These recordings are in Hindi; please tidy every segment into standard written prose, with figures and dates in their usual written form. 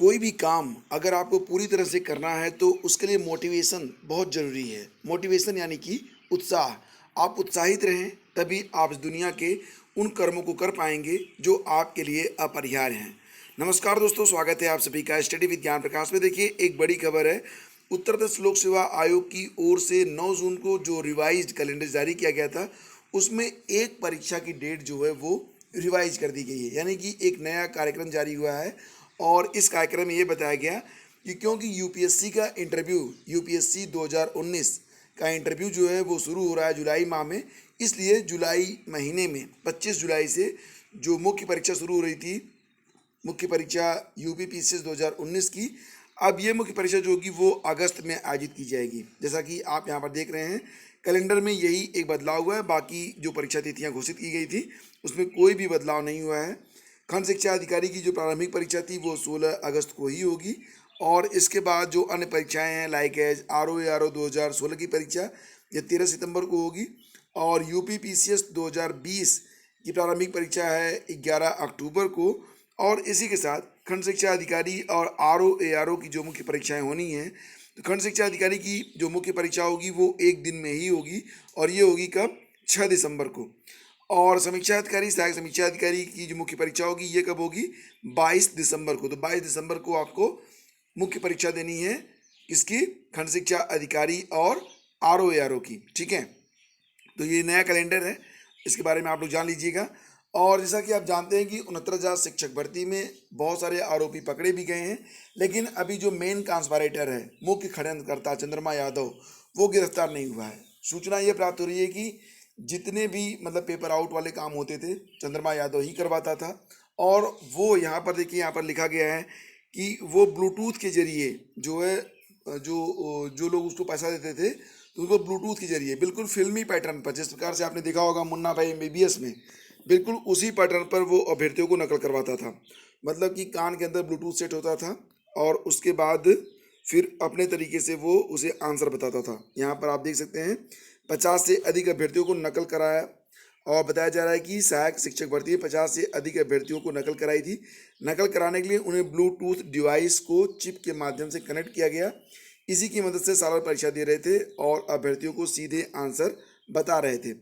कोई भी काम अगर आपको पूरी तरह से करना है तो उसके लिए मोटिवेशन बहुत ज़रूरी है। मोटिवेशन यानी कि उत्साह। आप उत्साहित रहें तभी आप इस दुनिया के उन कर्मों को कर पाएंगे जो आपके लिए अपरिहार्य हैं। नमस्कार दोस्तों, स्वागत है आप सभी का स्टडी विद ज्ञान प्रकाश में। देखिए, एक बड़ी खबर है। उत्तर प्रदेश लोक सेवा आयोग की ओर से 9 जून को जो रिवाइज्ड कैलेंडर जारी किया गया था, उसमें एक परीक्षा की डेट जो है वो रिवाइज कर दी गई है, यानी कि एक नया कार्यक्रम जारी हुआ है। और इस कार्यक्रम में ये बताया गया कि क्योंकि यूपीएससी 2019 का इंटरव्यू जो है वो शुरू हो रहा है जुलाई माह में, इसलिए जुलाई महीने में 25 जुलाई से जो मुख्य परीक्षा शुरू हो रही थी, मुख्य परीक्षा यूपी पीसीएस 2019 की, अब ये मुख्य परीक्षा जो होगी वो अगस्त में आयोजित की जाएगी। जैसा कि आप यहाँ पर देख रहे हैं, कैलेंडर में यही एक बदलाव हुआ है। बाकी जो परीक्षा तिथियाँ घोषित की गई थी उसमें कोई भी बदलाव नहीं हुआ है। खंड शिक्षा अधिकारी की जो प्रारंभिक परीक्षा थी वो 16 अगस्त को ही होगी। और इसके बाद जो अन्य परीक्षाएं हैं, लाइक एज आर ओ 2016 की परीक्षा, ये 13 सितंबर को होगी। और यूपी पीसीएस 2020 की प्रारंभिक परीक्षा है 11 अक्टूबर को। और इसी के साथ खंड शिक्षा अधिकारी और आर ओ की जो मुख्य परीक्षाएं होनी हैं, तो खंड शिक्षा अधिकारी की जो मुख्य परीक्षा होगी वो एक दिन में ही होगी, और ये होगी कब? 6 दिसंबर को। और समीक्षा अधिकारी, सहायक समीक्षा अधिकारी की जो मुख्य परीक्षा होगी ये कब होगी? 22 दिसंबर को। तो 22 दिसंबर को आपको मुख्य परीक्षा देनी है, किसकी? खंड शिक्षा अधिकारी और आर ओ की। ठीक है, तो ये नया कैलेंडर है, इसके बारे में आप लोग जान लीजिएगा। और जैसा कि आप जानते हैं कि 69,000 शिक्षक भर्ती में बहुत सारे आरोपी पकड़े भी गए हैं, लेकिन अभी जो मेन कॉन्स्पायरेटर है, मुख्य षड्यंत्रकर्ता चंद्रमा यादव, वो गिरफ्तार नहीं हुआ है। सूचना ये प्राप्त हो रही है कि जितने भी मतलब पेपर आउट वाले काम होते थे, चंद्रमा यादव ही करवाता था। और वो यहाँ पर देखिए, यहाँ पर लिखा गया है कि वो ब्लूटूथ के जरिए जो है, जो जो लोग उसको पैसा देते थे, तो उनको ब्लूटूथ के जरिए बिल्कुल फिल्मी पैटर्न पर, जिस प्रकार से आपने देखा होगा मुन्ना भाई एमबीबीएस में, बिल्कुल उसी पैटर्न पर वो अभ्यर्थियों को नकल करवाता था। मतलब कि कान के अंदर ब्लूटूथ सेट होता था और उसके बाद फिर अपने तरीके से वो उसे आंसर बताता था। यहाँ पर आप देख सकते हैं 50 से अधिक अभ्यर्थियों को नकल कराया। और बताया जा रहा है कि सहायक शिक्षक भर्ती में 50 से अधिक अभ्यर्थियों को नकल कराई थी। नकल कराने के लिए उन्हें ब्लूटूथ डिवाइस को चिप के माध्यम से कनेक्ट किया गया। इसी की मदद से सारा परीक्षा दे रहे थे और अभ्यर्थियों को सीधे आंसर बता रहे थे।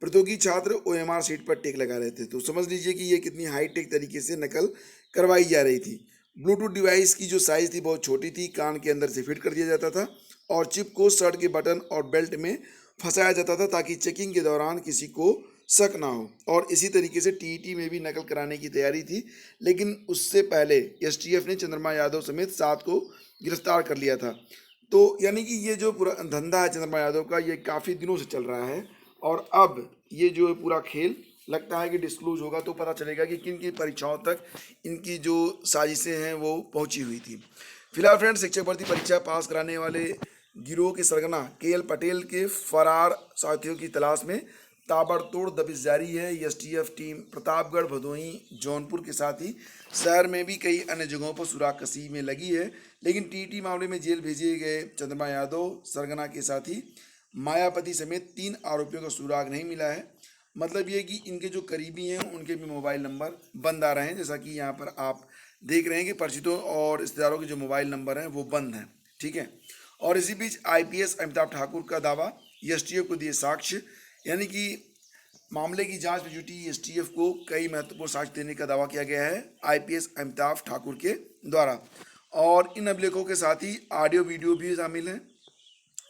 प्रतियोगी छात्र ओएमआर शीट पर टिक लगा रहे थे। तो समझ लीजिए कि ये कितनी हाई टेक तरीके से नकल करवाई जा रही थी। ब्लूटूथ डिवाइस की जो साइज़ थी बहुत छोटी थी, कान के अंदर से फिट कर दिया जाता था और चिप को शर्ट के बटन और बेल्ट में फंसाया जाता था ताकि चेकिंग के दौरान किसी को शक ना हो। और इसी तरीके से टीईटी में भी नकल कराने की तैयारी थी, लेकिन उससे पहले एसटीएफ ने चंद्रमा यादव समेत 7 को गिरफ्तार कर लिया था। तो यानी कि ये जो पूरा धंधा है चंद्रमा यादव का, ये काफ़ी दिनों से चल रहा है। और अब ये जो पूरा खेल लगता है कि डिस्क्लोज होगा तो पता चलेगा कि किन किन परीक्षाओं तक इनकी जो साजिशें हैं वो पहुंची हुई थी। फिलहाल फ्रेंड्स, शिक्षक भर्ती परीक्षा पास कराने वाले गिरोह के सरगना केएल पटेल के फरार साथियों की तलाश में ताबड़तोड़ दबिश जारी है। एसटीएफ टीम प्रतापगढ़, भदोही, जौनपुर के साथ ही शहर में भी कई अन्य जगहों पर सुराग कसी में लगी है। लेकिन टीटी मामले में जेल भेजे गए चंद्रमा यादव, सरगना के साथी मायापति समेत 3 आरोपियों का सुराग नहीं मिला है। मतलब ये कि इनके जो करीबी हैं उनके भी मोबाइल नंबर बंद आ रहे हैं, जैसा कि यहाँ पर आप देख रहे हैं कि परिचितों और रिश्तेदारों के जो मोबाइल नंबर हैं वो बंद हैं। ठीक है, और इसी बीच आईपीएस अमिताभ ठाकुर का दावा, एसटीएफ को दिए साक्ष्य। यानी कि मामले की जांच में जुटी एसटीएफ को कई महत्वपूर्ण साक्ष्य देने का दावा किया गया है आईपीएस अमिताभ ठाकुर के द्वारा। और इन अभिलेखों के साथ ही ऑडियो वीडियो भी शामिल हैं।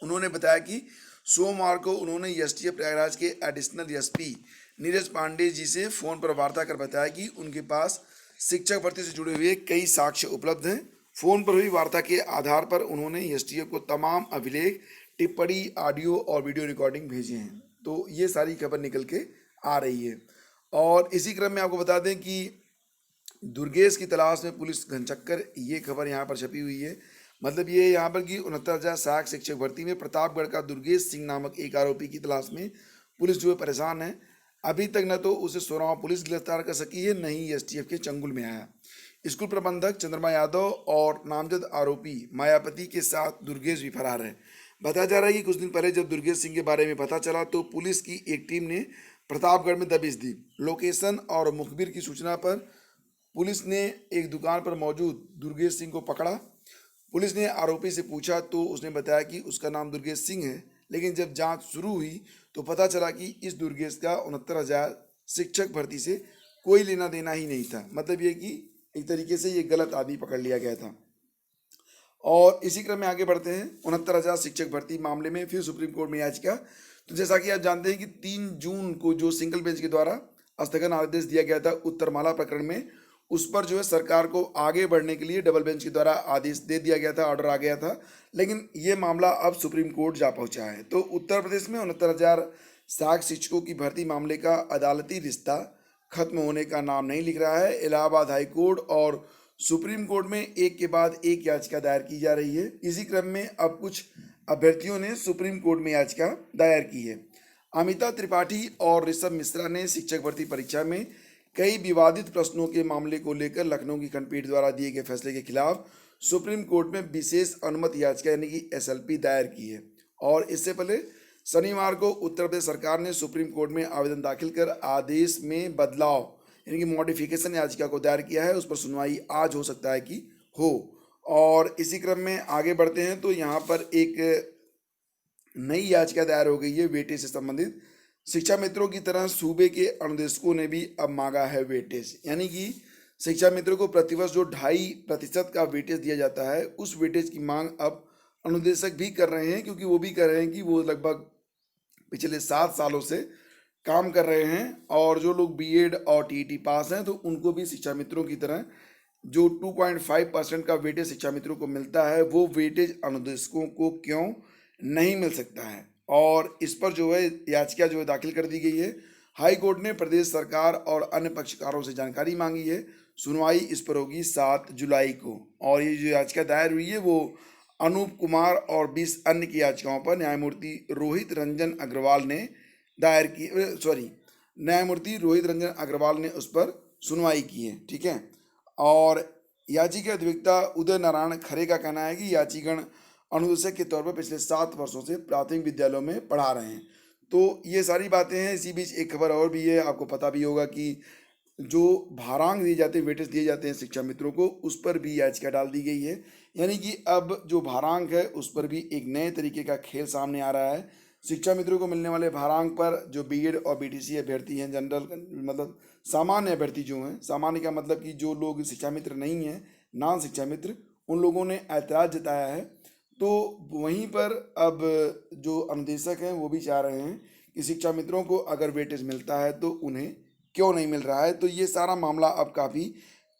उन्होंने बताया कि सोमवार को उन्होंने एसटीएफ प्रयागराज के एडिशनल एसपी नीरज पांडे जी से फ़ोन पर वार्ता कर बताया कि उनके पास शिक्षक भर्ती से जुड़े हुए कई साक्ष्य उपलब्ध हैं। फ़ोन पर हुई वार्ता के आधार पर उन्होंने एसटीएफ को तमाम अभिलेख, टिप्पणी, ऑडियो और वीडियो रिकॉर्डिंग भेजे हैं। तो ये सारी खबर निकल के आ रही है। और इसी क्रम में आपको बता दें कि दुर्गेश की तलाश में पुलिस घनचक्कर, ये खबर यहाँ पर छपी हुई है। मतलब ये यहाँ पर कि 69,000 सहायक शिक्षक भर्ती में प्रतापगढ़ का दुर्गेश सिंह नामक एक आरोपी की तलाश में पुलिस जो है परेशान है। अभी तक न तो उसे सोरावा पुलिस गिरफ्तार कर सकी है, न ही एसटीएफ के चंगुल में आया। स्कूल प्रबंधक चंद्रमा यादव और नामजद आरोपी मायापति के साथ दुर्गेश भी फरार है। बताया जा रहा है कि कुछ दिन पहले जब दुर्गेश सिंह के बारे में पता चला तो पुलिस की एक टीम ने प्रतापगढ़ में दबिश दी। लोकेशन और मुखबिर की सूचना पर पुलिस ने एक दुकान पर मौजूद दुर्गेश सिंह को पकड़ा। पुलिस ने आरोपी से पूछा तो उसने बताया कि उसका नाम दुर्गेश सिंह है, लेकिन जब जांच शुरू हुई तो पता चला कि इस दुर्गेश का 69,000 शिक्षक भर्ती से कोई लेना देना ही नहीं था। मतलब ये कि एक तरीके से ये गलत आदमी पकड़ लिया गया था। और इसी क्रम में आगे बढ़ते हैं। 69,000 शिक्षक भर्ती मामले में फिर सुप्रीम कोर्ट में याचिका। तो जैसा कि आप जानते हैं कि 3 जून को जो सिंगल बेंच के द्वारा स्थगन आदेश दिया गया था उत्तरमाला प्रकरण में, उस पर जो है सरकार को आगे बढ़ने के लिए डबल बेंच के द्वारा आदेश दे दिया गया था, ऑर्डर आ गया था। लेकिन ये मामला अब सुप्रीम कोर्ट जा पहुंचा है। तो उत्तर प्रदेश में 69,000 सहायक शिक्षकों की भर्ती मामले का अदालती रिश्ता खत्म होने का नाम नहीं लिख रहा है। इलाहाबाद हाई कोर्ट और सुप्रीम कोर्ट में एक के बाद एक याचिका दायर की जा रही है। इसी क्रम में अब कुछ अभ्यर्थियों ने सुप्रीम कोर्ट में याचिका दायर की है। अमिता त्रिपाठी और ऋषभ मिश्रा ने शिक्षक भर्ती परीक्षा में कई विवादित प्रश्नों के मामले को लेकर लखनऊ की खंडपीठ द्वारा दिए गए फैसले के खिलाफ सुप्रीम कोर्ट में विशेष अनुमति याचिका यानी कि एसएलपी दायर की है। और इससे पहले शनिवार को उत्तर प्रदेश सरकार ने सुप्रीम कोर्ट में आवेदन दाखिल कर आदेश में बदलाव यानी कि मॉडिफिकेशन याचिका को दायर किया है। उस पर सुनवाई आज हो सकता है कि हो। और इसी क्रम में आगे बढ़ते हैं तो यहाँ पर एक नई याचिका दायर हो गई है वेटेज से संबंधित। शिक्षा मित्रों की तरह सूबे के अनुदेशकों ने भी अब मांगा है वेटेज, यानी कि शिक्षा मित्रों को प्रतिवर्ष जो 2.5% का वेटेज दिया जाता है, उस वेटेज की मांग अब अनुदेशक भी कर रहे हैं, क्योंकि वो भी कर रहे हैं कि वो लगभग पिछले 7 सालों से काम कर रहे हैं और जो लोग बीएड और टीईटी पास हैं तो उनको भी शिक्षा मित्रों की तरह जो 2.5% का वेटेज शिक्षा मित्रों को मिलता है, वो वेटेज अनुदेशकों को क्यों नहीं मिल सकता है। और इस पर जो है याचिका जो है दाखिल कर दी गई है। हाई कोर्ट ने प्रदेश सरकार और अन्य पक्षकारों से जानकारी मांगी है। सुनवाई इस पर होगी 7 जुलाई को। और ये जो याचिका दायर हुई है वो अनूप कुमार और 20 अन्य की याचिकाओं पर न्यायमूर्ति रोहित रंजन अग्रवाल ने दायर की न्यायमूर्ति रोहित रंजन अग्रवाल ने उस पर सुनवाई की है। ठीक है। और याचिका अधिवक्ता उदय नारायण खरे का कहना है कि याचिगण अनुदेशक के तौर पर पिछले 7 वर्षों से प्राथमिक विद्यालयों में पढ़ा रहे हैं। तो ये सारी बातें हैं। इसी बीच एक खबर और भी है, आपको पता भी होगा कि जो भारांक दिए जाते हैं, वेटेज दिए जाते हैं शिक्षा मित्रों को, उस पर भी याचिका डाल दी गई है। यानी कि अब जो भारांक है उस पर भी एक नए तरीके का खेल सामने आ रहा है। शिक्षा मित्रों को मिलने वाले भारांक पर जो बीएड और बीटीसी अभ्यर्थी हैं, जनरल मतलब सामान्य अभ्यर्थी जो हैं, सामान्य का मतलब कि जो लोग शिक्षा मित्र नहीं हैं, नॉन शिक्षा मित्र, उन लोगों ने ऐतराज़ जताया है। तो वहीं पर अब जो अनुदेशक हैं वो भी चाह रहे हैं कि शिक्षा मित्रों को अगर वेटेज मिलता है तो उन्हें क्यों नहीं मिल रहा है। तो ये सारा मामला अब काफ़ी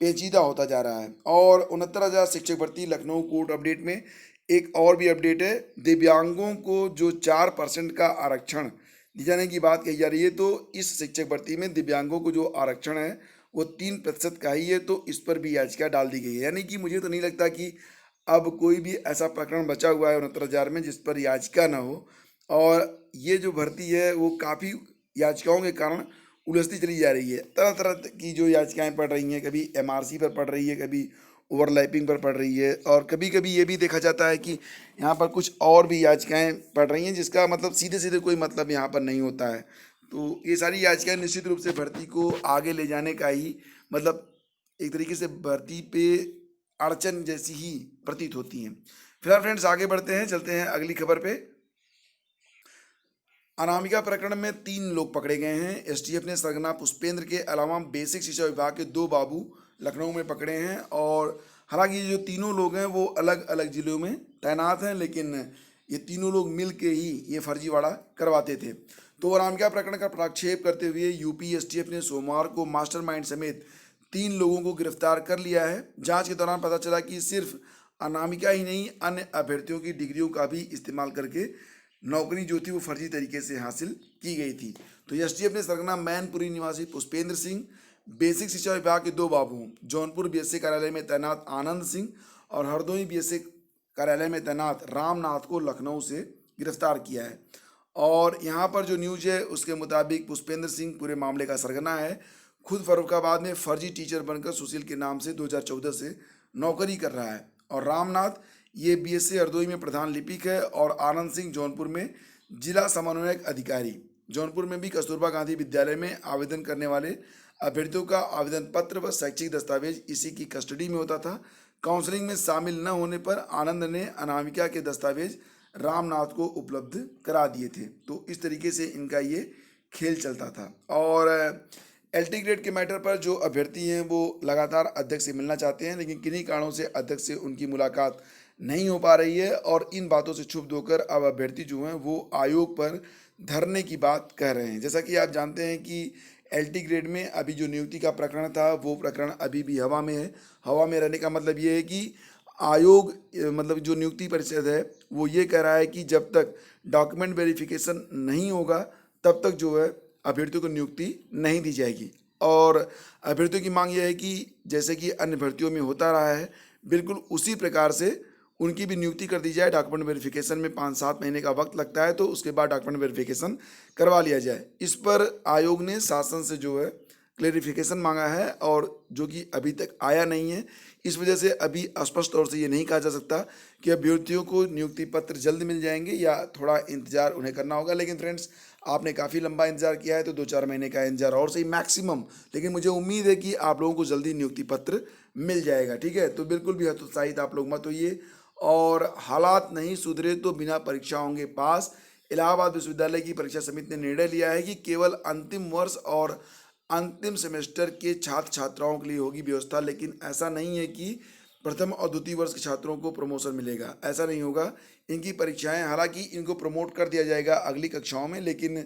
पेचीदा होता जा रहा है। और 69,000 शिक्षक भर्ती लखनऊ कोर्ट अपडेट में एक और भी अपडेट है। दिव्यांगों को जो 4% का आरक्षण दिए जाने की बात कही जा रही है, तो इस शिक्षक भर्ती में दिव्यांगों को जो आरक्षण है वो 3% का ही है। तो इस पर भी याचिका डाल दी गई है। यानी कि मुझे तो नहीं लगता कि अब कोई भी ऐसा प्रकरण बचा हुआ है 69,000 में जिस पर याचिका ना हो। और ये जो भर्ती है वो काफ़ी याचिकाओं के कारण उलझती चली जा रही है। तरह तरह की जो याचिकाएं पड़ रही हैं, कभी एमआरसी पर पड़ रही है, कभी ओवरलैपिंग पर पड़ रही है, और कभी कभी ये भी देखा जाता है कि यहाँ पर कुछ और भी याचिकाएं पड़ रही हैं जिसका मतलब सीधे सीधे कोई मतलब यहाँ पर नहीं होता है। तो ये सारी याचिकाएं निश्चित रूप से भर्ती को आगे ले जाने का ही मतलब एक तरीके से भर्ती पे अड़चन जैसी ही प्रतीत होती हैं। फिलहाल फ्रेंड्स आगे बढ़ते हैं, चलते हैं अगली खबर पे। अनामिका प्रकरण में 3 लोग पकड़े गए हैं। एसटीएफ ने सरगना पुष्पेंद्र के अलावा बेसिक शिक्षा विभाग के 2 बाबू लखनऊ में पकड़े हैं। और हालांकि ये जो तीनों लोग हैं वो अलग अलग जिलों में तैनात हैं, लेकिन ये तीनों लोग मिल के ही ये फर्जीवाड़ा करवाते थे। तो अनामिका प्रकरण का प्रक्षेप करते हुए यूपी एसटीएफ ने सोमवार को मास्टरमाइंड समेत 3 लोगों को गिरफ्तार कर लिया है। जांच के दौरान पता चला कि सिर्फ अनामिका ही नहीं, अन्य अभ्यर्थियों की डिग्रियों का भी इस्तेमाल करके नौकरी जो थी वो फर्जी तरीके से हासिल की गई थी। तो एसटीएफ ने सरगना मैनपुरी निवासी पुष्पेंद्र सिंह, बेसिक शिक्षा विभाग के 2 बाबू जौनपुर बीएसए कार्यालय में तैनात आनंद सिंह और हरदोई बीएसए कार्यालय में तैनात रामनाथ को लखनऊ से गिरफ्तार किया है। और यहाँ पर जो न्यूज है उसके मुताबिक पुष्पेंद्र सिंह पूरे मामले का सरगना है। खुद फर्रुखाबाद में फर्जी टीचर बनकर सुशील के नाम से 2014 से नौकरी कर रहा है। और रामनाथ ये बीएसए हरदोई में प्रधान लिपिक है और आनंद सिंह जौनपुर में जिला समन्वयक अधिकारी जौनपुर में भी कस्तूरबा गांधी विद्यालय में आवेदन करने वाले अभ्यर्थियों का आवेदन पत्र व शैक्षिक दस्तावेज इसी की कस्टडी में होता था। काउंसलिंग में शामिल न होने पर आनंद ने अनामिका के दस्तावेज रामनाथ को उपलब्ध करा दिए थे। तो इस तरीके से इनका ये खेल चलता था। और एलटी ग्रेड के मैटर पर जो अभ्यर्थी हैं वो लगातार अध्यक्ष से मिलना चाहते हैं, लेकिन किन्हीं कारणों से अध्यक्ष से उनकी मुलाकात नहीं हो पा रही है और इन बातों से क्षुब्ध होकर अब अभ्यर्थी जो हैं वो आयोग पर धरने की बात कह रहे हैं। जैसा कि आप जानते हैं कि एलटी ग्रेड में अभी जो नियुक्ति का प्रकरण था वो प्रकरण अभी भी हवा में है। हवा में रहने का मतलब ये है कि आयोग मतलब जो नियुक्ति परिषद है वो ये कह रहा है कि जब तक डॉक्यूमेंट वेरिफिकेशन नहीं होगा तब तक जो है अभ्यर्थियों को नियुक्ति नहीं दी जाएगी। और अभ्यर्थियों की मांग यह है कि जैसे कि अन्य भर्तियों में होता रहा है बिल्कुल उसी प्रकार से उनकी भी नियुक्ति कर दी जाए। डॉक्यूमेंट वेरिफिकेशन में 5-7 महीने का वक्त लगता है, तो उसके बाद डॉक्यूमेंट वेरिफिकेशन करवा लिया जाए। इस पर आयोग ने शासन से जो है क्लेरिफिकेशन मांगा है और जो कि अभी तक आया नहीं है। इस वजह से अभी स्पष्ट तौर से ये नहीं कहा जा सकता कि अभ्यर्थियों को नियुक्ति पत्र जल्द मिल जाएंगे या थोड़ा इंतजार उन्हें करना होगा। लेकिन फ्रेंड्स, आपने काफ़ी लंबा इंतजार किया है, तो 2-4 महीने का इंतजार और सही मैक्सिमम, लेकिन मुझे उम्मीद है कि आप लोगों को जल्दी नियुक्ति पत्र मिल जाएगा। ठीक है, तो बिल्कुल भी हतोत्साहित आप लोग मत होइए। और हालात नहीं सुधरे तो बिना परीक्षा होंगे पास। इलाहाबाद विश्वविद्यालय की परीक्षा समिति ने निर्णय लिया है कि केवल अंतिम वर्ष और अंतिम सेमेस्टर के छात्र छात्राओं के लिए होगी व्यवस्था, लेकिन ऐसा नहीं है कि प्रथम और द्वितीय वर्ष के छात्रों को प्रमोशन मिलेगा। ऐसा नहीं होगा। इनकी परीक्षाएं, हालांकि इनको प्रमोट कर दिया जाएगा अगली कक्षाओं में, लेकिन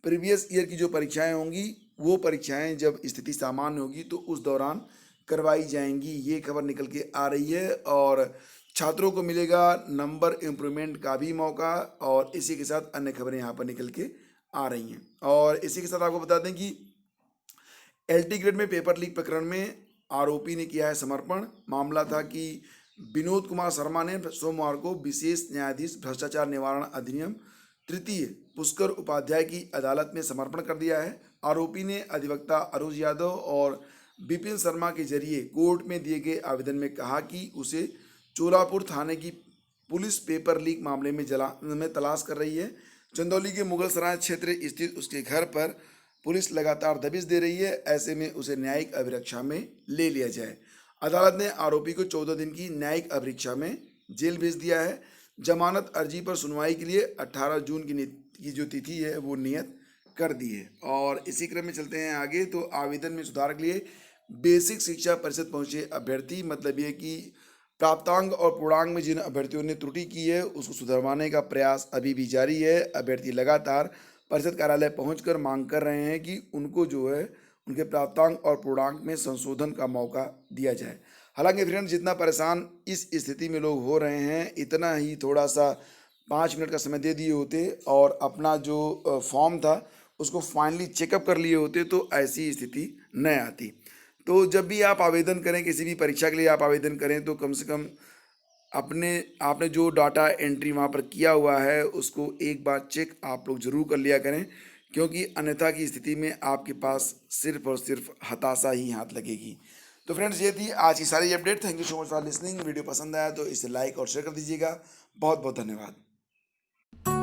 प्रीवियस ईयर की जो परीक्षाएं होंगी वो परीक्षाएं जब स्थिति सामान्य होगी तो उस दौरान करवाई जाएंगी। ये खबर निकल के आ रही है और छात्रों को मिलेगा नंबर इम्प्रूवमेंट का भी मौका। और इसी के साथ अन्य खबरें यहाँ पर निकल के आ रही हैं। और इसी के साथ आपको बता दें कि एलटी ग्रेड में पेपर लीक प्रकरण में आरोपी ने किया है समर्पण। मामला था कि विनोद कुमार शर्मा ने सोमवार को विशेष न्यायाधीश भ्रष्टाचार निवारण अधिनियम तृतीय पुष्कर उपाध्याय की अदालत में समर्पण कर दिया है। आरोपी ने अधिवक्ता अरुज यादव और विपिन शर्मा के जरिए कोर्ट में दिए गए आवेदन में कहा कि उसे चोलापुर थाने की पुलिस पेपर लीक मामले में तलाश कर रही है। चंदौली के मुगल सराय क्षेत्र स्थित उसके घर पर पुलिस लगातार दबिश दे रही है। ऐसे में उसे न्यायिक अभिरक्षा में ले लिया जाए। अदालत ने आरोपी को 14 दिन की न्यायिक अभिरक्षा में जेल भेज दिया है। जमानत अर्जी पर सुनवाई के लिए 18 जून की जो तिथि है वो नियत कर दी है। और इसी क्रम में चलते हैं आगे। तो आवेदन में सुधार के लिए बेसिक शिक्षा परिषद पहुंचे अभ्यर्थी, मतलब ये कि प्राप्तांक और पूर्णांक में जिन अभ्यर्थियों ने त्रुटि की है उसको सुधरवाने का प्रयास अभी भी जारी है। अभ्यर्थी लगातार परिषद कार्यालय पहुंचकर मांग कर रहे हैं कि उनको जो है उनके प्राप्तांक और पूर्णांक में संशोधन का मौका दिया जाए। हालांकि फ्रेंड, जितना परेशान इस स्थिति में लोग हो रहे हैं, इतना ही थोड़ा सा 5 मिनट का समय दे दिए होते और अपना जो फॉर्म था उसको फाइनली चेकअप कर लिए होते तो ऐसी स्थिति न आती। तो जब भी आप आवेदन करें, किसी भी परीक्षा के लिए आप आवेदन करें, तो कम से कम आपने जो डाटा एंट्री वहाँ पर किया हुआ है उसको एक बार चेक आप लोग ज़रूर कर लिया करें, क्योंकि अन्यथा की स्थिति में आपके पास सिर्फ और सिर्फ हताशा ही हाथ लगेगी। तो फ्रेंड्स, ये थी आज की सारी update. Thank you so much for listening. Video पसंद आया तो इसे लाइक और शेयर कर दीजिएगा। बहुत बहुत धन्यवाद।